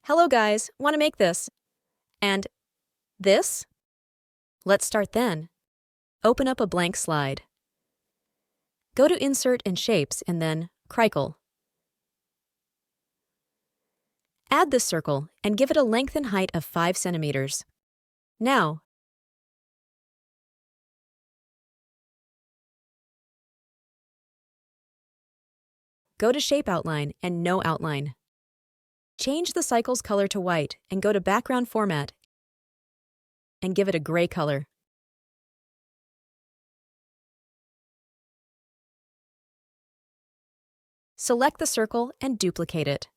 Hello guys, want to make this? And this? Let's start then. Open up a blank slide. Go to Insert and Shapes and then Crinkle. Add this circle and give it a length and height of 5 centimeters. Now, go to Shape Outline and No Outline. Change the cycle's color to white and go to Background Format and give it a gray color. Select the circle and duplicate it.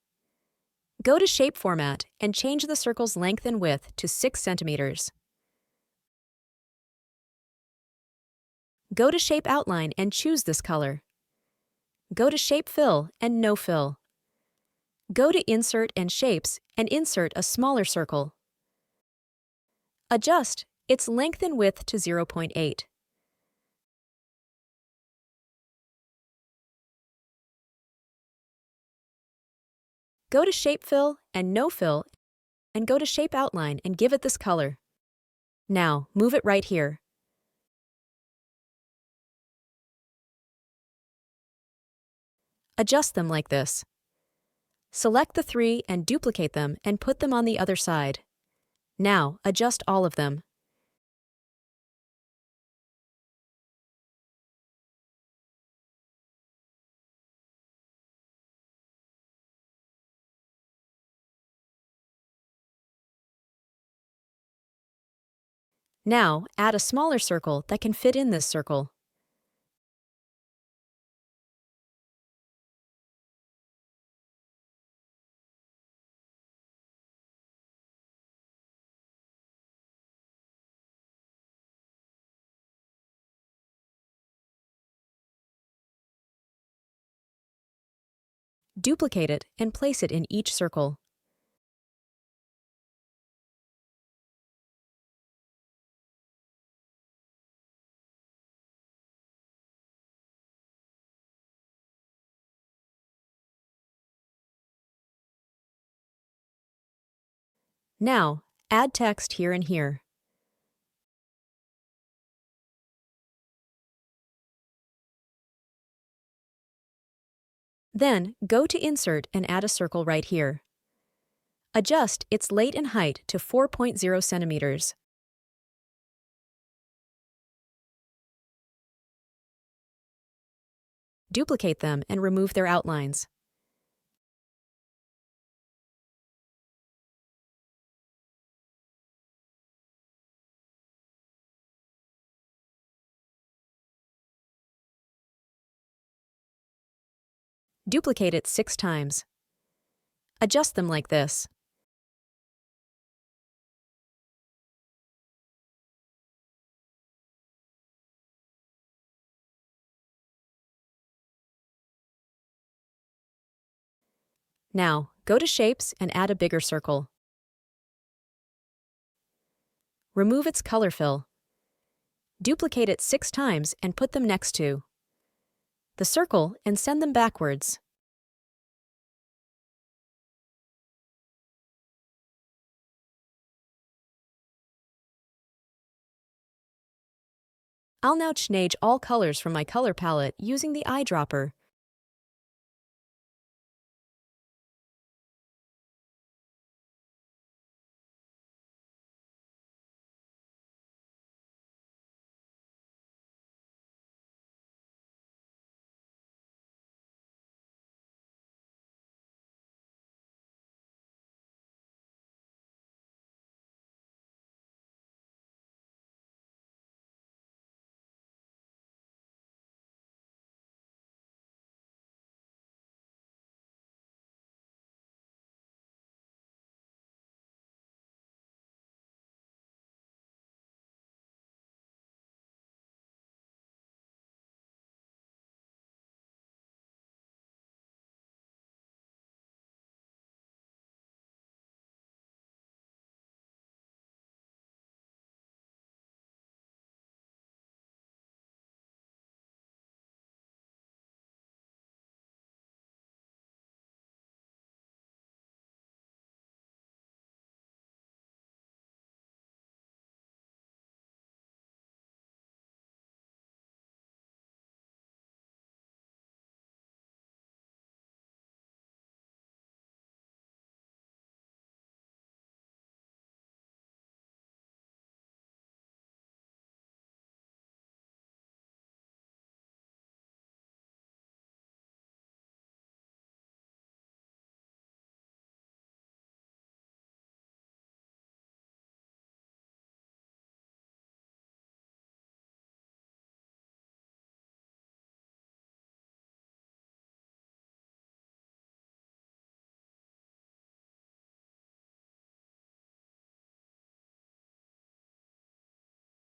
Go to Shape Format and change the circle's length and width to 6 centimeters. Go to Shape Outline and choose this color. Go to Shape Fill and No Fill. Go to Insert and Shapes and insert a smaller circle. Adjust its length and width to 0.8. Go to Shape Fill and No Fill and go to Shape Outline and give it this color. Now, move it right here. Adjust them like this. Select the 3 and duplicate them and put them on the other side. Now, adjust all of them. Now, add a smaller circle that can fit in this circle. Duplicate it and place it in each circle. Now, add text here and here. Then, go to Insert and add a circle right here. Adjust its length and height to 4.0 centimeters. Duplicate them and remove their outlines. Duplicate it 6 times. Adjust them like this. Now, go to Shapes and add a bigger circle. Remove its color fill. Duplicate it 6 times and put them next to the circle and send them backwards. I'll now change all colors from my color palette using the eyedropper.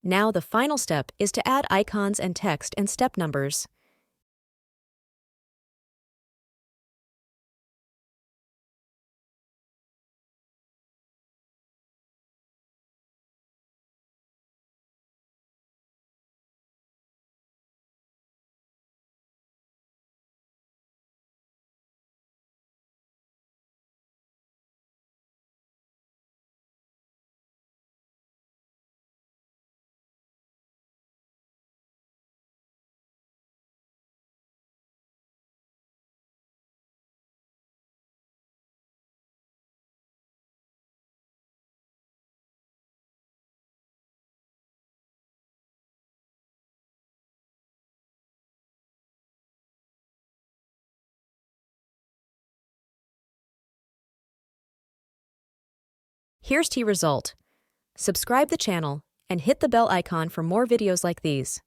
Now the final step is to add icons and text and step numbers. Here's the result. Subscribe the channel and hit the bell icon for more videos like these.